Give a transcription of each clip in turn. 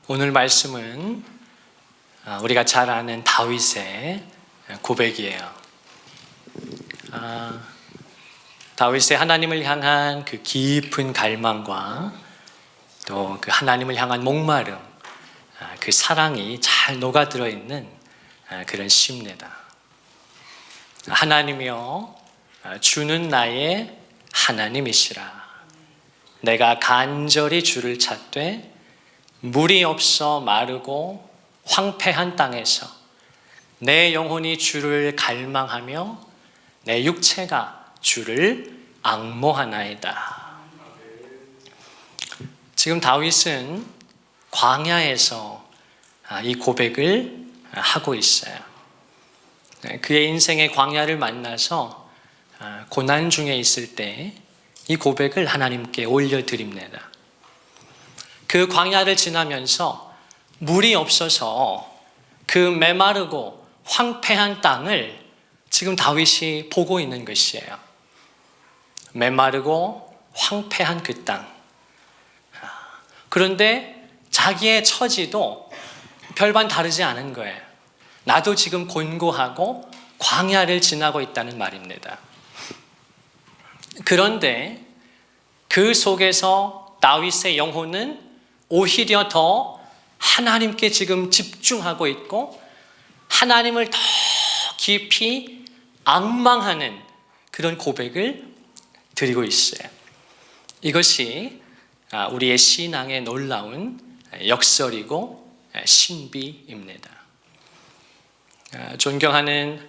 오늘 말씀은 우리가 잘 아는 다윗의 고백이에요. 다윗의 하나님을 향한 그 깊은 갈망과 또 그 하나님을 향한 목마름, 그 사랑이 잘 녹아들어 있는 그런 시입니다. 하나님이여, 주는 나의 하나님이시라. 내가 간절히 주를 찾되 물이 없어 마르고 황폐한 땅에서 내 영혼이 주를 갈망하며 내 육체가 주를 앙모하나이다. 지금 다윗은 광야에서 이 고백을 하고 있어요. 그의 인생의 광야를 만나서 고난 중에 있을 때 이 고백을 하나님께 올려드립니다. 그 광야를 지나면서 물이 없어서 그 메마르고 황폐한 땅을 지금 다윗이 보고 있는 것이에요. 메마르고 황폐한 그 땅. 그런데 자기의 처지도 별반 다르지 않은 거예요. 나도 지금 곤고하고 광야를 지나고 있다는 말입니다. 그런데 그 속에서 다윗의 영혼은 오히려 더 하나님께 지금 집중하고 있고 하나님을 더 깊이 앙망하는 그런 고백을 드리고 있어요. 이것이 우리의 신앙의 놀라운 역설이고 신비입니다. 존경하는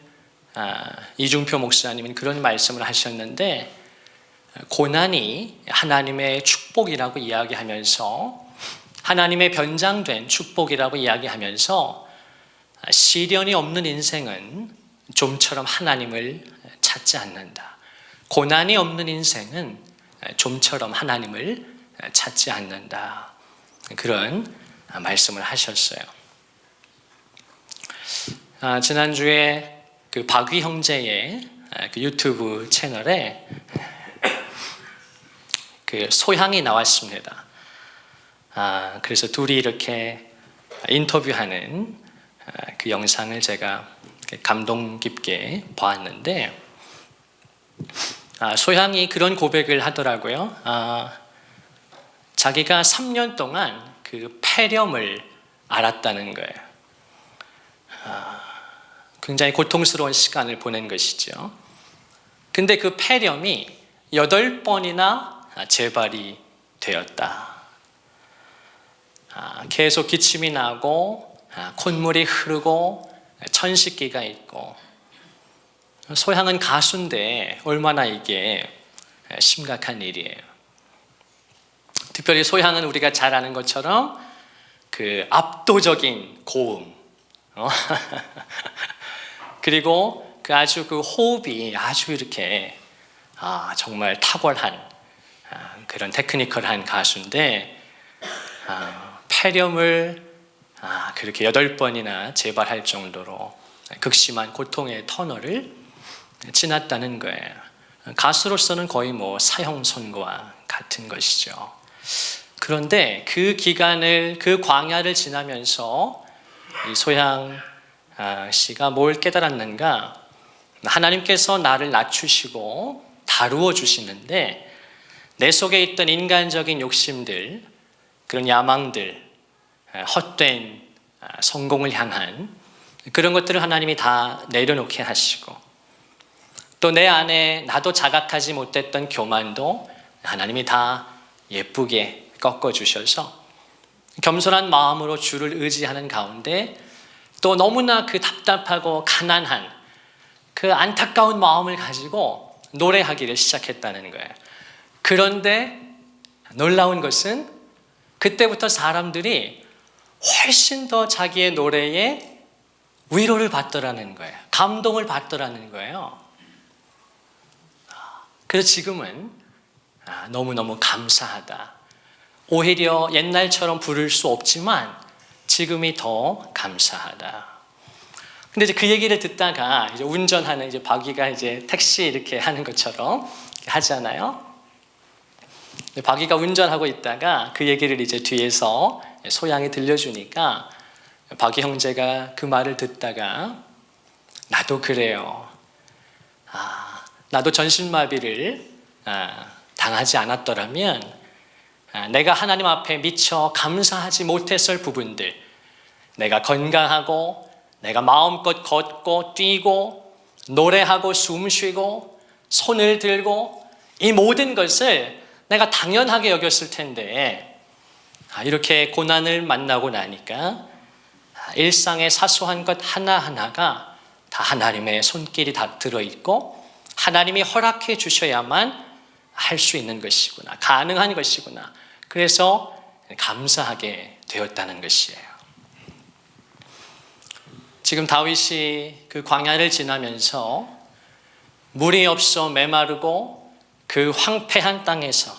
이중표 목사님은 그런 말씀을 하셨는데, 고난이 하나님의 축복이라고 이야기하면서, 하나님의 변장된 축복이라고 이야기하면서, 시련이 없는 인생은 좀처럼 하나님을 찾지 않는다. 고난이 없는 인생은 좀처럼 하나님을 찾지 않는다. 그런 말씀을 하셨어요. 지난주에 그 박위 형제의 그 유튜브 채널에 그 소향이 나왔습니다. 그래서 둘이 이렇게 인터뷰하는 그 영상을 제가 감동 깊게 보았는데, 소향이 그런 고백을 하더라고요. 자기가 3년 동안 그 폐렴을 앓았다는 거예요. 굉장히 고통스러운 시간을 보낸 것이죠. 근데 그 폐렴이 8번이나 재발이 되었다. 계속 기침이 나고 콧물이 흐르고 천식기가 있고, 소향은 가수인데 얼마나 이게 심각한 일이에요. 특별히 소향은 우리가 잘 아는 것처럼 그 압도적인 고음, 그리고 그 아주 그 호흡이 아주 이렇게 정말 탁월한 그런 테크니컬한 가수인데, 폐렴을 그렇게 8번이나 재발할 정도로 극심한 고통의 터널을 지났다는 거예요. 가수로서는 거의 뭐 사형선고와 같은 것이죠. 그런데 그 기간을, 그 광야를 지나면서 이 소향 씨가 뭘 깨달았는가? 하나님께서 나를 낮추시고 다루어 주시는데, 내 속에 있던 인간적인 욕심들, 그런 야망들, 헛된 성공을 향한 그런 것들을 하나님이 다 내려놓게 하시고, 또 내 안에 나도 자각하지 못했던 교만도 하나님이 다 예쁘게 꺾어주셔서 겸손한 마음으로 주를 의지하는 가운데, 또 너무나 그 답답하고 가난한 그 안타까운 마음을 가지고 노래하기를 시작했다는 거예요. 그런데 놀라운 것은 그때부터 사람들이 훨씬 더 자기의 노래에 위로를 받더라는 거예요. 감동을 받더라는 거예요. 그래서 지금은 너무너무 감사하다. 오히려 옛날처럼 부를 수 없지만 지금이 더 감사하다. 근데 이제 그 얘기를 듣다가 이제 운전하는 이제 박이가 이제 택시 이렇게 하는 것처럼 하잖아요. 박이가 운전하고 있다가 그 얘기를 이제 뒤에서 소양이 들려주니까 박이 형제가 그 말을 듣다가 나도 그래요. 나도 전신마비를 당하지 않았더라면 내가 하나님 앞에 미처 감사하지 못했을 부분들, 내가 건강하고 내가 마음껏 걷고 뛰고 노래하고 숨쉬고 손을 들고 이 모든 것을 내가 당연하게 여겼을 텐데 이렇게 고난을 만나고 나니까 일상의 사소한 것 하나하나가 다 하나님의 손길이 다 들어있고 하나님이 허락해 주셔야만 할 수 있는 것이구나, 가능한 것이구나. 그래서 감사하게 되었다는 것이에요. 지금 다윗이 그 광야를 지나면서 물이 없어 메마르고 그 황폐한 땅에서,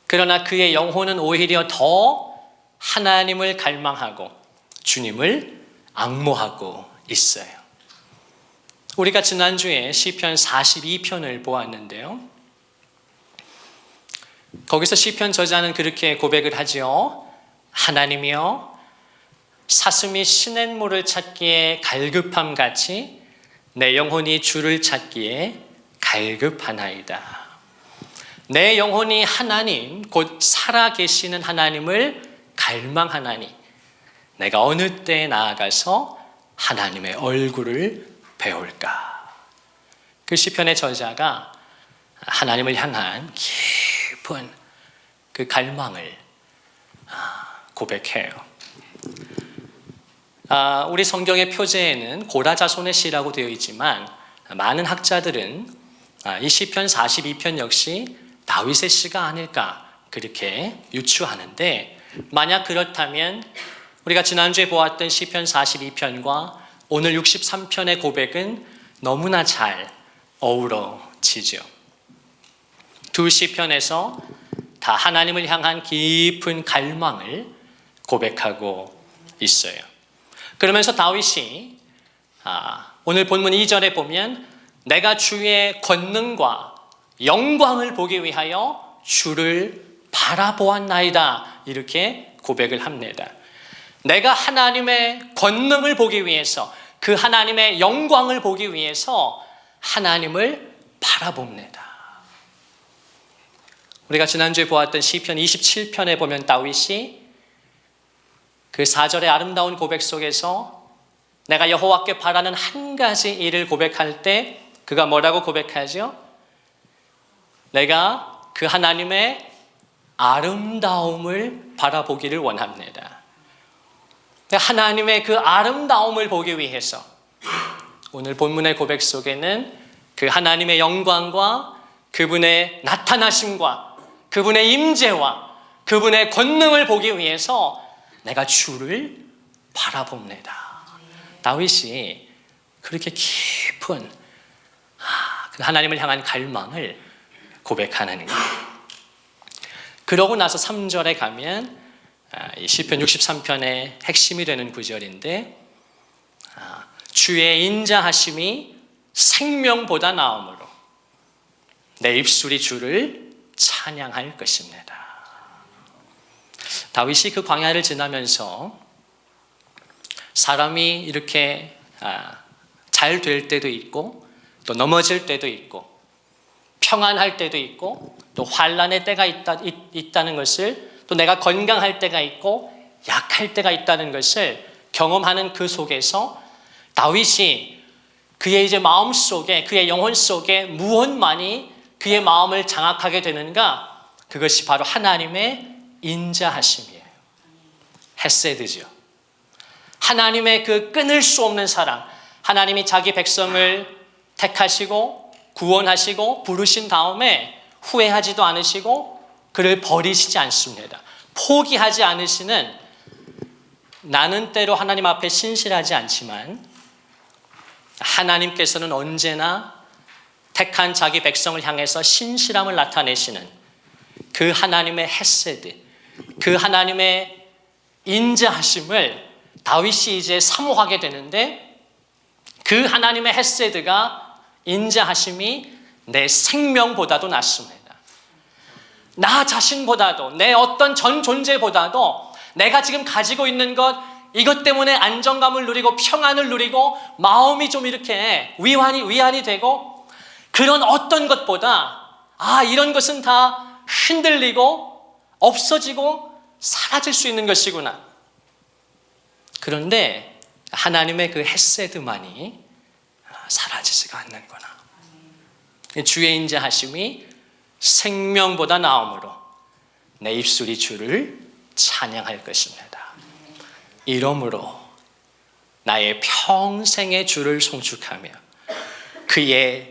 그러나 그의 영혼은 오히려 더 하나님을 갈망하고 주님을 앙모하고 있어요. 우리가 지난주에 시편 42편을 보았는데요. 거기서 시편 저자는 그렇게 고백을 하죠. 하나님이여, 사슴이 시냇물을 찾기에 갈급함 같이 내 영혼이 주를 찾기에 갈급하나이다. 내 영혼이 하나님, 곧 살아계시는 하나님을 갈망하나니 내가 어느 때에 나아가서 하나님의 얼굴을 배울까. 그 시편의 저자가 하나님을 향한 깊은 그 갈망을 고백해요. 우리 성경의 표제에는 고라자손의 시라고 되어 있지만 많은 학자들은 이 시편 42편 역시 다윗의 시가 아닐까 그렇게 유추하는데, 만약 그렇다면 우리가 지난주에 보았던 시편 42편과 오늘 63편의 고백은 너무나 잘 어우러지죠. 두 시편에서 다 하나님을 향한 깊은 갈망을 고백하고 있어요. 그러면서 다윗이 오늘 본문 2절에 보면 내가 주의 권능과 영광을 보기 위하여 주를 바라보았나이다, 이렇게 고백을 합니다. 내가 하나님의 권능을 보기 위해서, 그 하나님의 영광을 보기 위해서 하나님을 바라봅니다. 우리가 지난주에 보았던 시편 27편에 보면 다윗이 그 4절의 아름다운 고백 속에서 내가 여호와께 바라는 한 가지 일을 고백할 때 그가 뭐라고 고백하죠? 내가 그 하나님의 아름다움을 바라보기를 원합니다. 하나님의 그 아름다움을 보기 위해서 오늘 본문의 고백 속에는 그 하나님의 영광과 그분의 나타나심과 그분의 임재와 그분의 권능을 보기 위해서 내가 주를 바라봅니다. 다윗이 그렇게 깊은 그 하나님을 향한 갈망을 고백하는 거예요. 그러고 나서 3절에 가면 이 시편 63편의 핵심이 되는 구절인데, 주의 인자하심이 생명보다 나음으로 내 입술이 주를 찬양할 것입니다. 다윗이 그 광야를 지나면서 사람이 이렇게 잘 될 때도 있고 또 넘어질 때도 있고 평안할 때도 있고 또 환난의 때가 있다는 것을, 또 내가 건강할 때가 있고 약할 때가 있다는 것을 경험하는 그 속에서 다윗이 그의 이제 마음 속에, 그의 영혼 속에 무엇만이 그의 마음을 장악하게 되는가? 그것이 바로 하나님의 인자하심이에요. 헤세드죠. 하나님의 그 끊을 수 없는 사랑, 하나님이 자기 백성을 택하시고 구원하시고 부르신 다음에 후회하지도 않으시고 그를 버리시지 않습니다. 포기하지 않으시는, 나는 때로 하나님 앞에 신실하지 않지만 하나님께서는 언제나 택한 자기 백성을 향해서 신실함을 나타내시는 그 하나님의 헤세드, 그 하나님의 인자하심을 다윗이 이제 사모하게 되는데, 그 하나님의 헤세드가, 인자하심이 내 생명보다도 낫습니다. 나 자신보다도, 내 어떤 전 존재보다도 내가 지금 가지고 있는 것, 이것 때문에 안정감을 누리고 평안을 누리고 마음이 좀 이렇게 위안이 되고, 그런 어떤 것보다 이런 것은 다 흔들리고 없어지고 사라질 수 있는 것이구나. 그런데 하나님의 그 헤세드만이 사라지지가 않는구나. 주의 인자하심이 생명보다 나음으로 내 입술이 주를 찬양할 것입니다. 이러므로 나의 평생의 주를 송축하며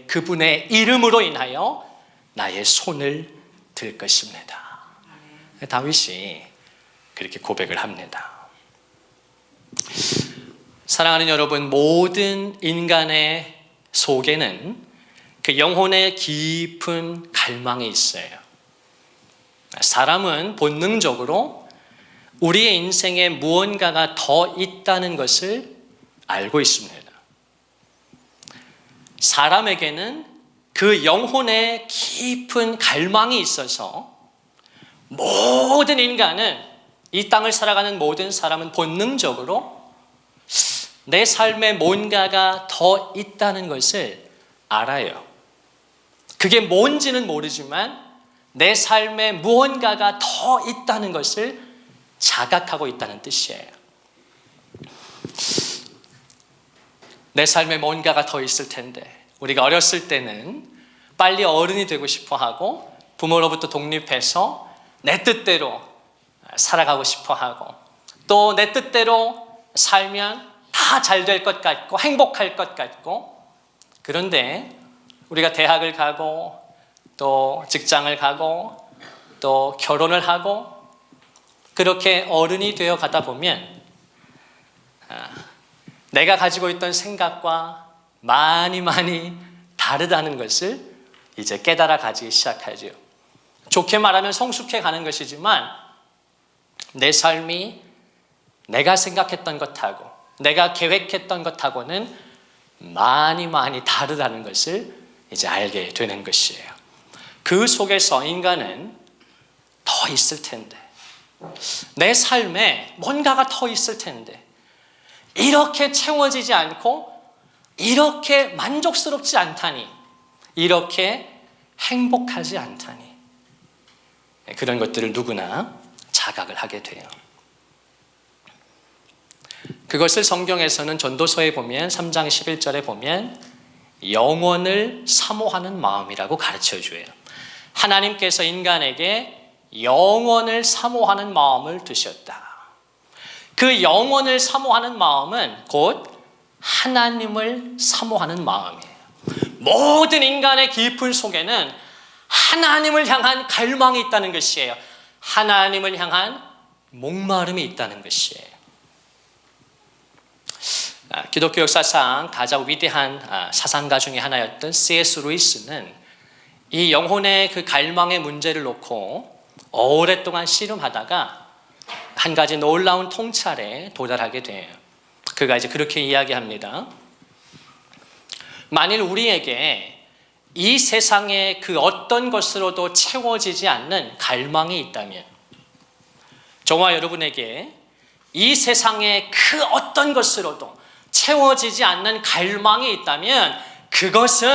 그분의 이름으로 인하여 나의 손을 들 것입니다. 다윗이 그렇게 고백을 합니다. 사랑하는 여러분, 모든 인간의 속에는 그 영혼의 깊은 갈망이 있어요. 사람은 본능적으로 우리의 인생에 무언가가 더 있다는 것을 알고 있습니다. 사람에게는 그 영혼의 깊은 갈망이 있어서 모든 인간은, 이 땅을 살아가는 모든 사람은 본능적으로 내 삶에 뭔가가 더 있다는 것을 알아요. 그게 뭔지는 모르지만 내 삶에 무언가가 더 있다는 것을 자각하고 있다는 뜻이에요. 내 삶에 뭔가가 더 있을 텐데, 우리가 어렸을 때는 빨리 어른이 되고 싶어 하고 부모로부터 독립해서 내 뜻대로 살아가고 싶어 하고, 또 내 뜻대로 살면 다 잘 될 것 같고 행복할 것 같고, 그런데 우리가 대학을 가고 또 직장을 가고 또 결혼을 하고 그렇게 어른이 되어 가다 보면 내가 가지고 있던 생각과 많이 다르다는 것을 이제 깨달아 가지기 시작하죠. 좋게 말하면 성숙해 가는 것이지만 내 삶이 내가 생각했던 것하고 내가 계획했던 것하고는 많이 다르다는 것을 이제 알게 되는 것이에요. 그 속에서 인간은 더 있을 텐데, 내 삶에 뭔가가 더 있을 텐데, 이렇게 채워지지 않고 이렇게 만족스럽지 않다니, 이렇게 행복하지 않다니, 그런 것들을 누구나 자각을 하게 돼요. 그것을 성경에서는 전도서에 보면 3장 11절에 보면 영원을 사모하는 마음이라고 가르쳐줘요. 하나님께서 인간에게 영원을 사모하는 마음을 두셨다. 그 영원을 사모하는 마음은 곧 하나님을 사모하는 마음이에요. 모든 인간의 깊은 속에는 하나님을 향한 갈망이 있다는 것이에요. 하나님을 향한 목마름이 있다는 것이에요. 기독교 역사상 가장 위대한 사상가 중에 하나였던 C.S. 루이스는 이 영혼의 그 갈망의 문제를 놓고 오랫동안 씨름하다가 한 가지 놀라운 통찰에 도달하게 돼요. 그가 이제 그렇게 이야기합니다. 만일 우리에게 이 세상의 그 어떤 것으로도 채워지지 않는 갈망이 있다면, 저와 여러분에게 이 세상의 그 어떤 것으로도 채워지지 않는 갈망이 있다면, 그것은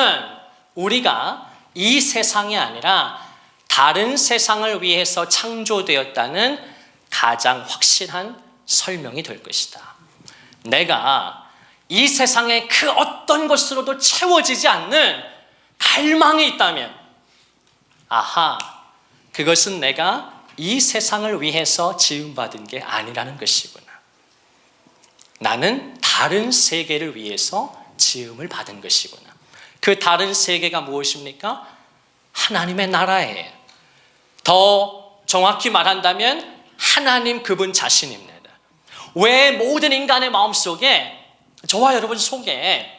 우리가 이 세상이 아니라 다른 세상을 위해서 창조되었다는 가장 확실한 설명이 될 것이다. 내가 이 세상의 그 어떤 것으로도 채워지지 않는 갈망이 있다면, 그것은 내가 이 세상을 위해서 지음받은 게 아니라는 것이구나. 나는 다른 세계를 위해서 지음을 받은 것이구나. 그 다른 세계가 무엇입니까? 하나님의 나라예요. 더 정확히 말한다면 하나님 그분 자신입니다. 왜 모든 인간의 마음속에, 저와 여러분 속에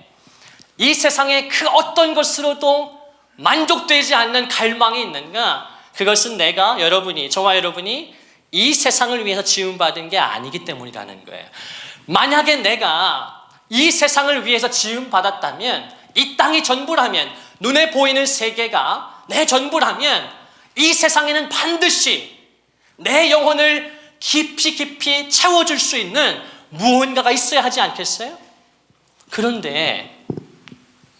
이 세상의 그 어떤 것으로도 만족되지 않는 갈망이 있는가? 그것은 저와 여러분이 이 세상을 위해서 지음받은 게 아니기 때문이라는 거예요. 만약에 내가 이 세상을 위해서 지음받았다면, 이 땅이 전부라면, 눈에 보이는 세계가 내 전부라면, 이 세상에는 반드시 내 영혼을 깊이 깊이 채워줄 수 있는 무언가가 있어야 하지 않겠어요? 그런데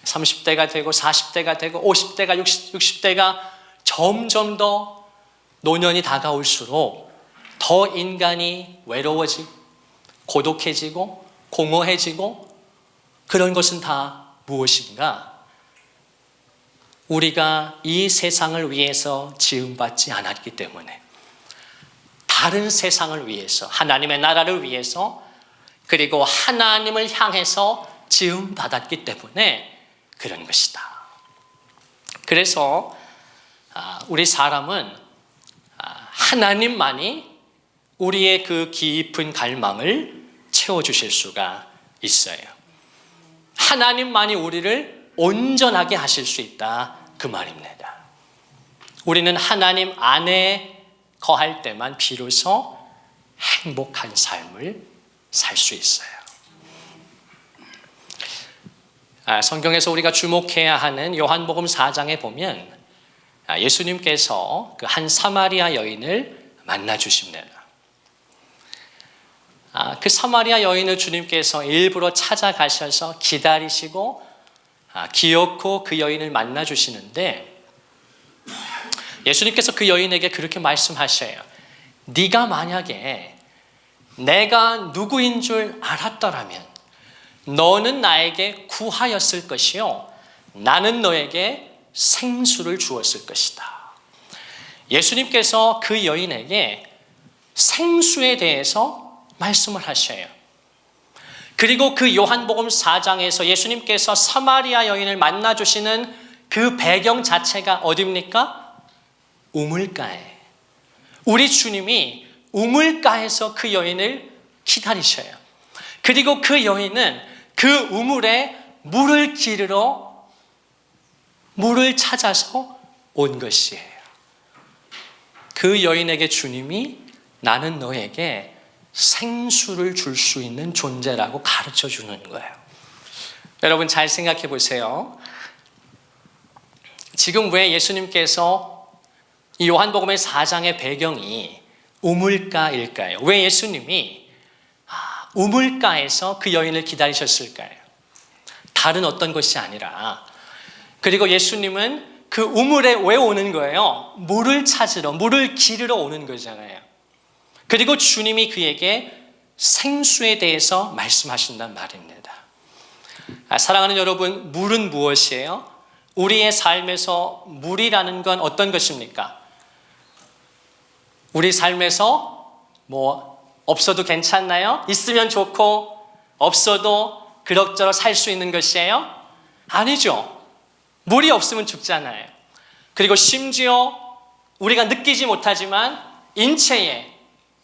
30대가 되고 40대가 되고 50대가 60대가 점점 더 노년이 다가올수록 더 인간이 외로워지고 고독해지고 공허해지고, 그런 것은 다 무엇인가? 우리가 이 세상을 위해서 지음받지 않았기 때문에, 다른 세상을 위해서, 하나님의 나라를 위해서, 그리고 하나님을 향해서 지음받았기 때문에 그런 것이다. 그래서 우리 사람은 하나님만이 우리의 그 깊은 갈망을 채워주실 수가 있어요. 하나님만이 우리를 온전하게 하실 수 있다, 그 말입니다. 우리는 하나님 안에 거할 때만 비로소 행복한 삶을 살 수 있어요. 성경에서 우리가 주목해야 하는 요한복음 4장에 보면 예수님께서 그 한 사마리아 여인을 만나 주십니다. 그 사마리아 여인을 주님께서 일부러 찾아가셔서 기다리시고 기어코 그 여인을 만나 주시는데, 예수님께서 그 여인에게 그렇게 말씀하셔요. 네가 만약에 내가 누구인 줄 알았더라면 너는 나에게 구하였을 것이요 나는 너에게 생수를 주었을 것이다. 예수님께서 그 여인에게 생수에 대해서 말씀을 하셔요. 그리고 그 요한복음 4장에서 예수님께서 사마리아 여인을 만나 주시는 그 배경 자체가 어디입니까? 우물가에. 우리 주님이 우물가에서 그 여인을 기다리셔요. 그리고 그 여인은 그 우물에 물을 기르러 물을 찾아서 온 것이에요. 그 여인에게 주님이 나는 너에게 생수를 줄 수 있는 존재라고 가르쳐 주는 거예요. 여러분 잘 생각해 보세요. 지금 왜 예수님께서 이 요한복음의 4장의 배경이 우물가일까요? 왜 예수님이 우물가에서 그 여인을 기다리셨을까요? 다른 어떤 것이 아니라, 그리고 예수님은 그 우물에 왜 오는 거예요? 물을 찾으러, 물을 기르러 오는 거잖아요. 그리고 주님이 그에게 생수에 대해서 말씀하신단 말입니다. 사랑하는 여러분, 물은 무엇이에요? 우리의 삶에서 물이라는 건 어떤 것입니까? 우리 삶에서 없어도 괜찮나요? 있으면 좋고 없어도 그럭저럭 살 수 있는 것이에요? 아니죠. 물이 없으면 죽잖아요. 그리고 심지어 우리가 느끼지 못하지만 인체에,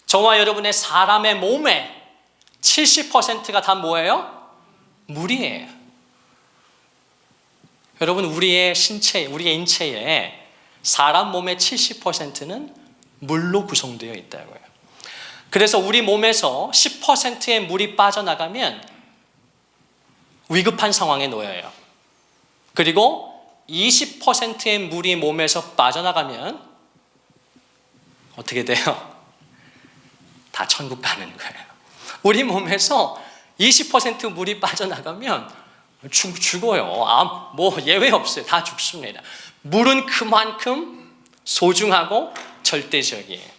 저와 여러분의 사람의 몸에 70%가 다 뭐예요? 물이에요. 여러분, 우리의 신체, 우리의 인체에 사람 몸의 70%는 물로 구성되어 있다고요. 그래서 우리 몸에서 10%의 물이 빠져나가면 위급한 상황에 놓여요. 그리고 20%의 물이 몸에서 빠져나가면 어떻게 돼요? 다 천국 가는 거예요. 우리 몸에서 20% 물이 빠져나가면 죽어요. 예외 없어요. 다 죽습니다. 물은 그만큼 소중하고 절대적이에요.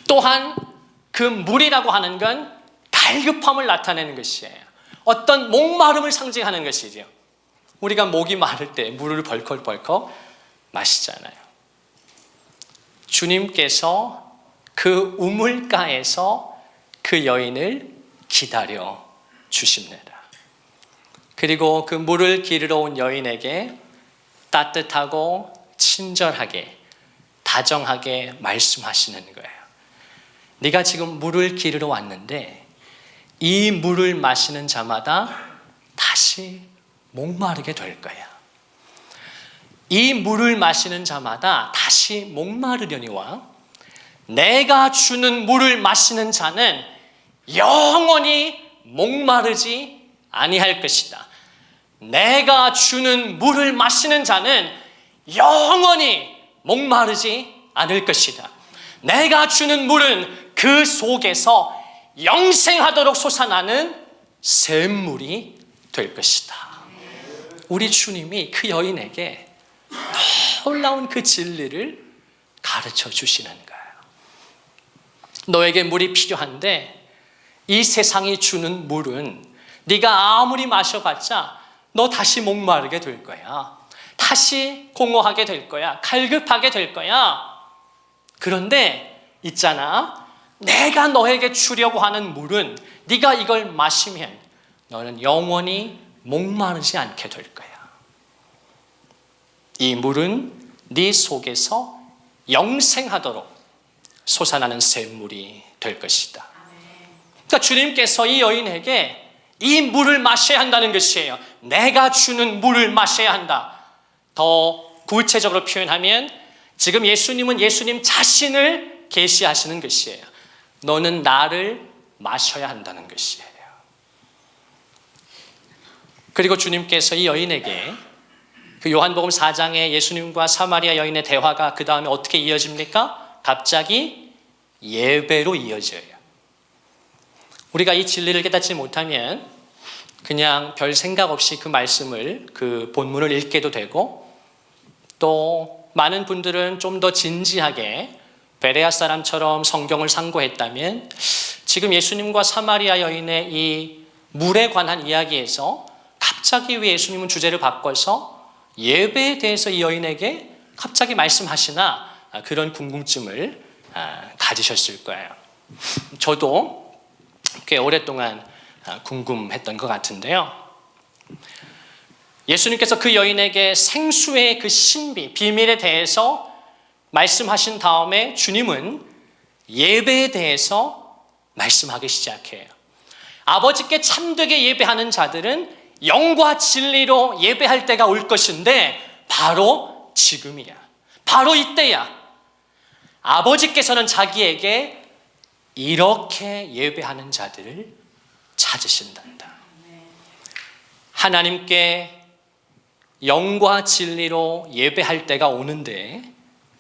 또한 그 물이라고 하는 건 갈급함을 나타내는 것이에요. 어떤 목마름을 상징하는 것이죠. 우리가 목이 마를 때 물을 벌컥벌컥 마시잖아요. 주님께서 그 우물가에서 그 여인을 기다려 주십니다. 그리고 그 물을 기르러 온 여인에게 따뜻하고 친절하게, 다정하게 말씀하시는 거예요. 네가 지금 물을 기르러 왔는데 이 물을 마시는 자마다 다시 목마르게 될 거야. 이 물을 마시는 자마다 다시 목마르려니와 내가 주는 물을 마시는 자는 영원히 목마르지 아니할 것이다. 내가 주는 물을 마시는 자는 영원히 목마르지 않을 것이다. 내가 주는 물은 그 속에서 영생하도록 솟아나는 샘물이 될 것이다. 우리 주님이 그 여인에게 놀라운 그 진리를 가르쳐 주시는 거예요. 너에게 물이 필요한데 이 세상이 주는 물은 네가 아무리 마셔봤자 너 다시 목마르게 될 거야. 다시 공허하게 될 거야. 갈급하게 될 거야. 그런데 있잖아, 내가 너에게 주려고 하는 물은 네가 이걸 마시면 너는 영원히 목마르지 않게 될 거야. 이 물은 네 속에서 영생하도록 솟아나는 샘물이 될 것이다. 그러니까 주님께서 이 여인에게 이 물을 마셔야 한다는 것이에요. 내가 주는 물을 마셔야 한다. 더 구체적으로 표현하면 지금 예수님은 예수님 자신을 계시하시는 것이에요. 너는 나를 마셔야 한다는 것이에요. 그리고 주님께서 이 여인에게 그 요한복음 4장에 예수님과 사마리아 여인의 대화가 그 다음에 어떻게 이어집니까? 갑자기 예배로 이어져요. 우리가 이 진리를 깨닫지 못하면 그냥 별 생각 없이 그 말씀을, 그 본문을 읽게도 되고, 또 많은 분들은 좀 더 진지하게 베레아 사람처럼 성경을 상고했다면 지금 예수님과 사마리아 여인의 이 물에 관한 이야기에서 갑자기 왜 예수님은 주제를 바꿔서 예배에 대해서 이 여인에게 갑자기 말씀하시나, 그런 궁금증을 가지셨을 거예요. 저도 꽤 오랫동안 궁금했던 것 같은데요. 예수님께서 그 여인에게 생수의 그 신비, 비밀에 대해서 말씀하신 다음에 주님은 예배에 대해서 말씀하기 시작해요. 아버지께 참되게 예배하는 자들은 영과 진리로 예배할 때가 올 것인데 바로 지금이야. 바로 이때야. 아버지께서는 자기에게 이렇게 예배하는 자들을 찾으신단다. 하나님께 영과 진리로 예배할 때가 오는데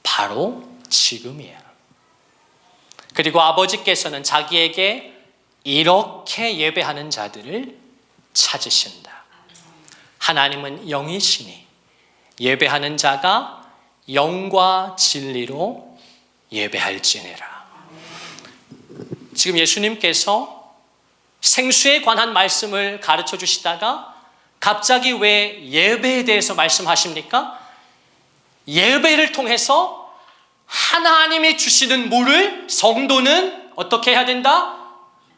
바로 지금이야. 그리고 아버지께서는 자기에게 이렇게 예배하는 자들을 찾으신다. 하나님은 영이시니 예배하는 자가 영과 진리로 예배할지니라. 지금 예수님께서 생수에 관한 말씀을 가르쳐 주시다가 갑자기 왜 예배에 대해서 말씀하십니까? 예배를 통해서 하나님이 주시는 물을 성도는 어떻게 해야 된다?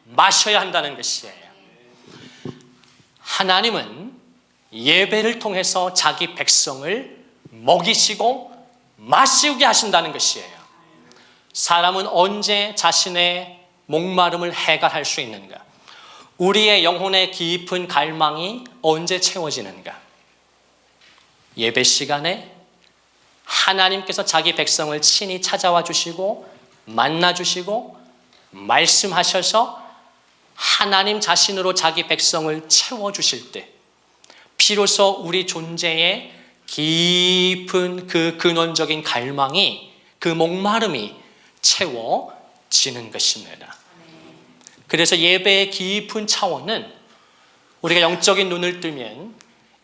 마셔야 한다는 것이에요. 하나님은 예배를 통해서 자기 백성을 먹이시고 마시게 하신다는 것이에요. 사람은 언제 자신의 목마름을 해결할 수 있는가? 우리의 영혼의 깊은 갈망이 언제 채워지는가? 예배 시간에 하나님께서 자기 백성을 친히 찾아와 주시고 만나 주시고 말씀하셔서 하나님 자신으로 자기 백성을 채워주실 때 비로소 우리 존재의 깊은 그 근원적인 갈망이, 그 목마름이 채워지는 것입니다. 그래서 예배의 깊은 차원은 우리가 영적인 눈을 뜨면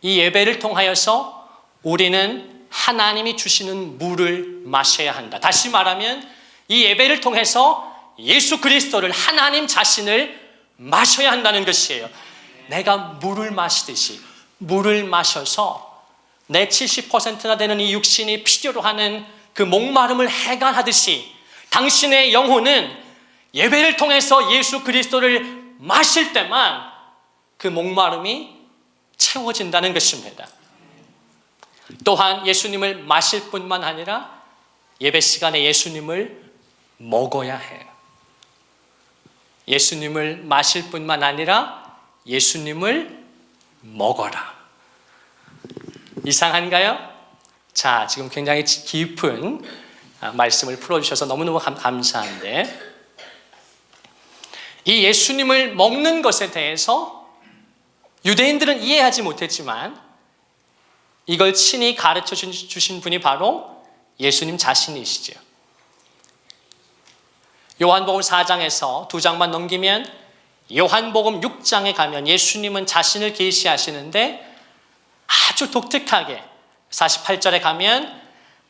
이 예배를 통하여서 우리는 하나님이 주시는 물을 마셔야 한다. 다시 말하면 이 예배를 통해서 예수 그리스도를, 하나님 자신을 마셔야 한다는 것이에요. 내가 물을 마시듯이 물을 마셔서 내 70%나 되는 이 육신이 필요로 하는 그 목마름을 해결하듯이 당신의 영혼은 예배를 통해서 예수 그리스도를 마실 때만 그 목마름이 채워진다는 것입니다. 또한 예수님을 마실 뿐만 아니라 예배 시간에 예수님을 먹어야 해요. 예수님을 마실 뿐만 아니라 예수님을 먹어라. 이상한가요? 자, 지금 굉장히 깊은 말씀을 풀어주셔서 너무너무 감사한데, 이 예수님을 먹는 것에 대해서 유대인들은 이해하지 못했지만 이걸 친히 가르쳐 주신 분이 바로 예수님 자신이시죠. 요한복음 4장에서 2장만 넘기면 요한복음 6장에 가면 예수님은 자신을 계시하시는데 아주 독특하게 48절에 가면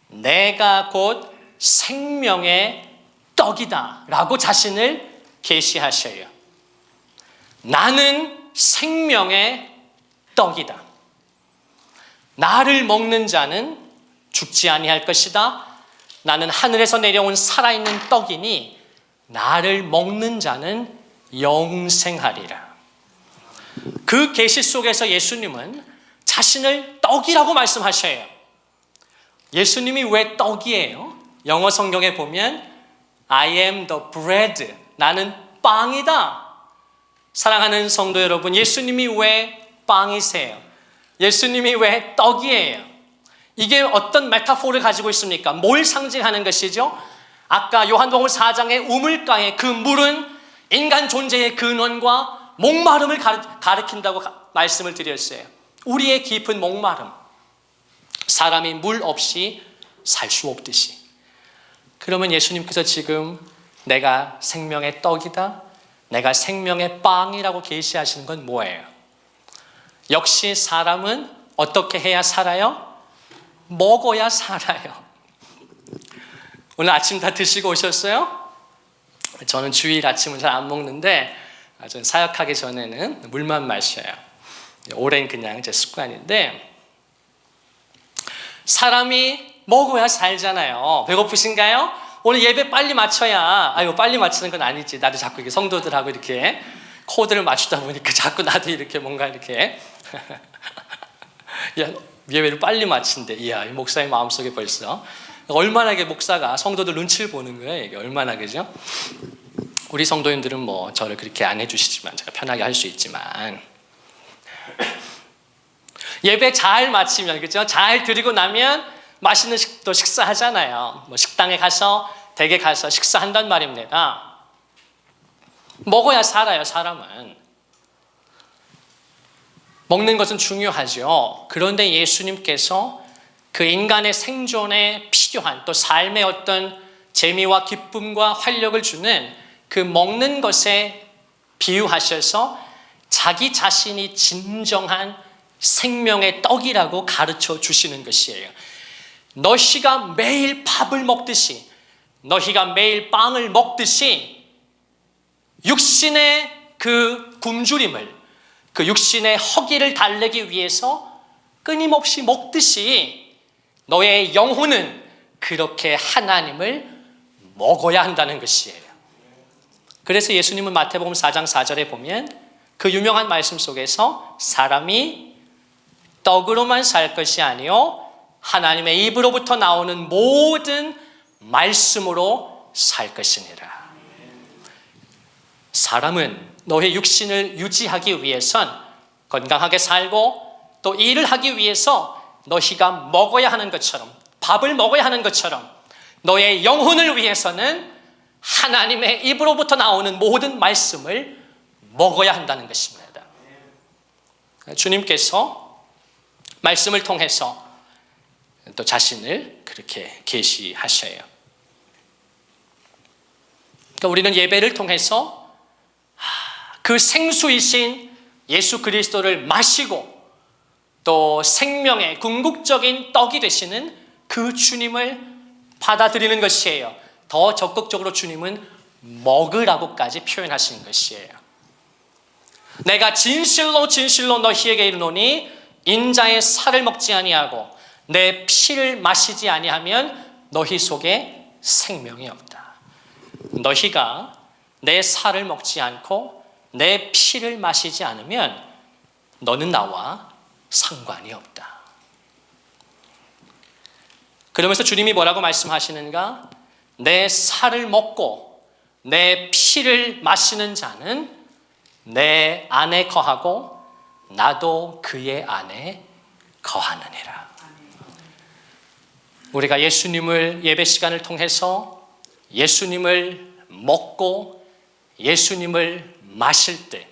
내가 곧 생명의 떡이다 라고 자신을 계시하셔요. 나는 생명의 떡이다. 나를 먹는 자는 죽지 아니할 것이다. 나는 하늘에서 내려온 살아있는 떡이니 나를 먹는 자는 영생하리라. 그 계시 속에서 예수님은 자신을 떡이라고 말씀하셔요. 예수님이 왜 떡이에요? 영어 성경에 보면 I am the bread. 나는 빵이다. 사랑하는 성도 여러분, 예수님이 왜 빵이세요? 예수님이 왜 떡이에요? 이게 어떤 메타포를 가지고 있습니까? 뭘 상징하는 것이죠? 아까 요한복음 4장의 우물가의 그 물은 인간 존재의 근원과 목마름을 가리킨다고 말씀을 드렸어요. 우리의 깊은 목마름, 사람이 물 없이 살 수 없듯이. 그러면 예수님께서 지금 내가 생명의 떡이다, 내가 생명의 빵이라고 계시하시는 건 뭐예요? 역시 사람은 어떻게 해야 살아요? 먹어야 살아요. 오늘 아침 다 드시고 오셨어요? 저는 주일 아침은 잘 안 먹는데 저는 사역하기 전에는 물만 마셔요. 오랜 그냥 제 습관인데, 사람이 먹어야 살잖아요. 배고프신가요? 오늘 예배 빨리 마쳐야. 빨리 마치는 건 아니지. 나도 자꾸 이렇게 성도들하고 이렇게 코드를 맞추다 보니까 자꾸 나도 이렇게 뭔가 이렇게 예배를 빨리 마친대. 이야, 이 목사의 마음속에 벌써 얼마나 이게 목사가 성도들 눈치를 보는 거예요. 이게 얼마나, 그죠? 우리 성도님들은 뭐 저를 그렇게 안 해주시지만 제가 편하게 할 수 있지만, 예배 잘 마치면, 그죠? 잘 드리고 나면 맛있는 또 식사하잖아요. 뭐 식당에 가서, 댁에 가서 식사한단 말입니다. 먹어야 살아요, 사람은. 먹는 것은 중요하죠. 그런데 예수님께서 그 인간의 생존에 필요한, 또 삶의 어떤 재미와 기쁨과 활력을 주는 그 먹는 것에 비유하셔서 자기 자신이 진정한 생명의 떡이라고 가르쳐 주시는 것이에요. 너희가 매일 밥을 먹듯이, 너희가 매일 빵을 먹듯이 육신의 그 굶주림을, 그 육신의 허기를 달래기 위해서 끊임없이 먹듯이 너의 영혼은 그렇게 하나님을 먹어야 한다는 것이에요. 그래서 예수님은 마태복음 4장 4절에 보면 그 유명한 말씀 속에서 사람이 떡으로만 살 것이 아니요 하나님의 입으로부터 나오는 모든 말씀으로 살 것이니라. 사람은 너의 육신을 유지하기 위해선, 건강하게 살고 또 일을 하기 위해서 너희가 먹어야 하는 것처럼, 밥을 먹어야 하는 것처럼 너의 영혼을 위해서는 하나님의 입으로부터 나오는 모든 말씀을 먹어야 한다는 것입니다. 주님께서 말씀을 통해서 또 자신을 그렇게 계시하셔요. 그러니까 우리는 예배를 통해서 그 생수이신 예수 그리스도를 마시고 또 생명의 궁극적인 떡이 되시는 그 주님을 받아들이는 것이에요. 더 적극적으로 주님은 먹으라고까지 표현하시는 것이에요. 내가 진실로 진실로 너희에게 이르노니 인자의 살을 먹지 아니하고 내 피를 마시지 아니하면 너희 속에 생명이 없다. 너희가 내 살을 먹지 않고 내 피를 마시지 않으면 너는 나와 상관이 없다. 그러면서 주님이 뭐라고 말씀하시는가? 내 살을 먹고 내 피를 마시는 자는 내 안에 거하고 나도 그의 안에 거하느니라. 우리가 예수님을 예배 시간을 통해서 예수님을 먹고 예수님을 마실 때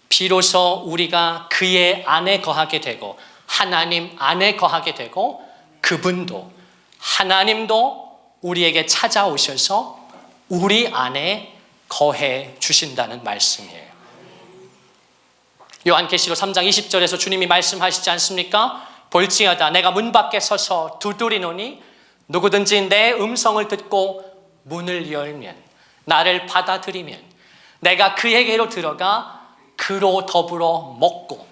비로소 우리가 그의 안에 거하게 되고 하나님 안에 거하게 되고 그분도, 하나님도 우리에게 찾아오셔서 우리 안에 거해 주신다는 말씀이에요. 요한계시록 3장 20절에서 주님이 말씀하시지 않습니까? 볼지어다 내가 문 밖에 서서 두드리노니 누구든지 내 음성을 듣고 문을 열면, 나를 받아들이면 내가 그에게로 들어가 그로 더불어 먹고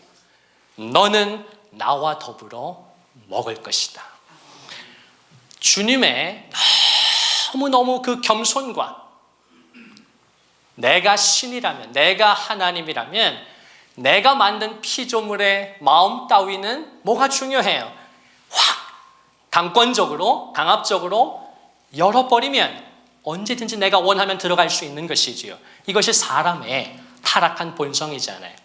너는 나와 더불어 먹을 것이다. 주님의 너무너무 그 겸손과, 내가 신이라면, 내가 하나님이라면 내가 만든 피조물의 마음 따위는 뭐가 중요해요? 확 강권적으로, 강압적으로 열어버리면 언제든지 내가 원하면 들어갈 수 있는 것이지요. 이것이 사람의 타락한 본성이잖아요.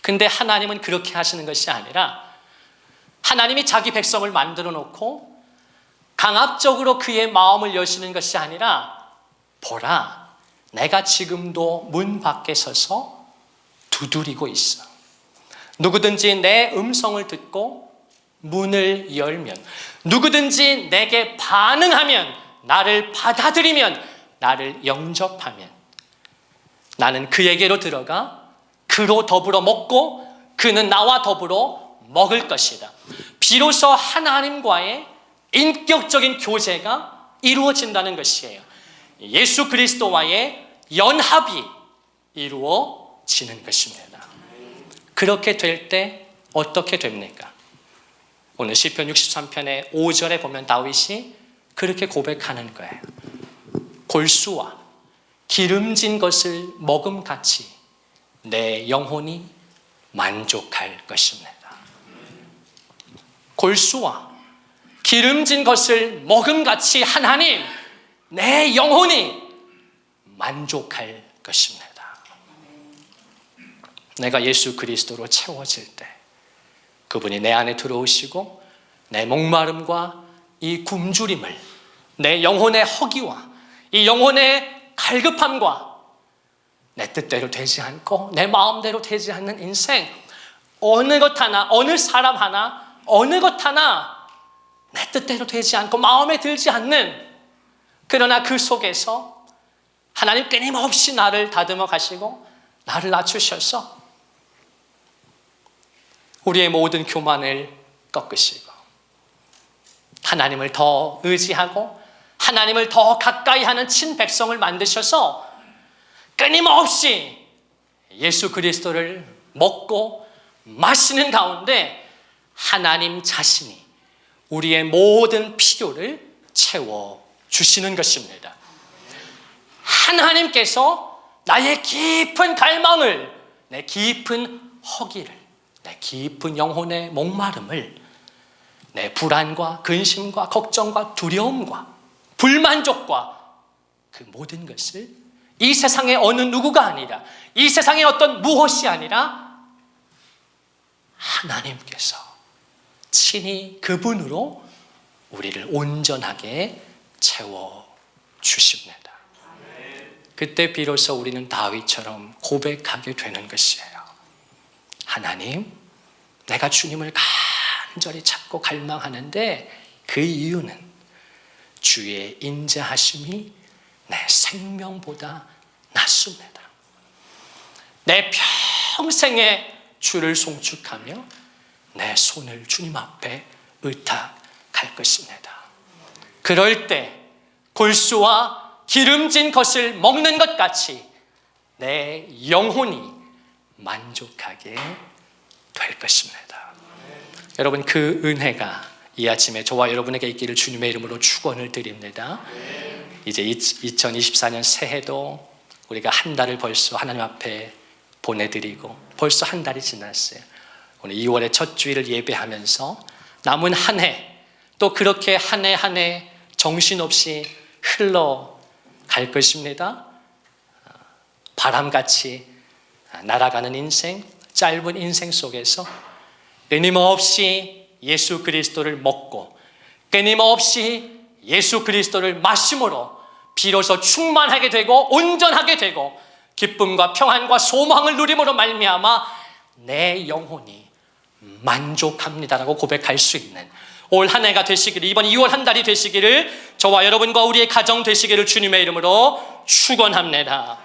근데 하나님은 그렇게 하시는 것이 아니라, 하나님이 자기 백성을 만들어 놓고 강압적으로 그의 마음을 여시는 것이 아니라, 보라, 내가 지금도 문 밖에 서서 두드리고 있어. 누구든지 내 음성을 듣고 문을 열면, 누구든지 내게 반응하면, 나를 받아들이면, 나를 영접하면 나는 그에게로 들어가 그로 더불어 먹고 그는 나와 더불어 먹을 것이다. 비로소 하나님과의 인격적인 교제가 이루어진다는 것이에요. 예수 그리스도와의 연합이 이루어지는 것입니다. 그렇게 될 때 어떻게 됩니까? 오늘 시편 63편의 5절에 보면 다윗이 그렇게 고백하는 거예요. 골수와 기름진 것을 먹음같이 내 영혼이 만족할 것입니다. 골수와 기름진 것을 먹음같이 하나님, 내 영혼이 만족할 것입니다. 내가 예수 그리스도로 채워질 때 그분이 내 안에 들어오시고 내 목마름과 이 굶주림을, 내 영혼의 허기와 이 영혼의 갈급함과 내 뜻대로 되지 않고 내 마음대로 되지 않는 인생, 어느 것 하나, 어느 사람 하나, 어느 것 하나 내 뜻대로 되지 않고 마음에 들지 않는, 그러나 그 속에서 하나님 끊임없이 나를 다듬어 가시고 나를 낮추셔서 우리의 모든 교만을 꺾으시고 하나님을 더 의지하고 하나님을 더 가까이 하는 친백성을 만드셔서 끊임없이 예수 그리스도를 먹고 마시는 가운데 하나님 자신이 우리의 모든 필요를 채워주시는 것입니다. 하나님께서 나의 깊은 갈망을, 내 깊은 허기를, 내 깊은 영혼의 목마름을, 내 불안과 근심과 걱정과 두려움과 불만족과 그 모든 것을 이 세상의 어느 누구가 아니라, 이 세상의 어떤 무엇이 아니라 하나님께서 친히 그분으로 우리를 온전하게 채워주십니다. 그때 비로소 우리는 다윗처럼 고백하게 되는 것이에요. 하나님, 내가 주님을 간절히 찾고 갈망하는데 그 이유는 주의 인자하심이 내 생명보다 낫습니다. 내 평생에 주를 송축하며 내 손을 주님 앞에 의탁할 것입니다. 그럴 때 골수와 기름진 것을 먹는 것 같이 내 영혼이 만족하게 될 것입니다. 여러분, 그 은혜가 이 아침에 저와 여러분에게 있기를 주님의 이름으로 축원을 드립니다. 이제 2024년 새해도 우리가 한 달을 벌써 하나님 앞에 보내드리고 벌써 한 달이 지났어요. 오늘 2월의 첫 주일을 예배하면서 남은 한 해, 또 그렇게 한 해 한 해 정신없이 흘러갈 것입니다. 바람같이 날아가는 인생, 짧은 인생 속에서 끊임없이 예수 그리스도를 먹고 끊임없이 예수 그리스도를 마심으로 비로소 충만하게 되고 온전하게 되고 기쁨과 평안과 소망을 누림으로 말미암아 내 영혼이 만족합니다라고 고백할 수 있는 올 한 해가 되시기를, 이번 2월 한 달이 되시기를, 저와 여러분과 우리의 가정 되시기를 주님의 이름으로 축원합니다.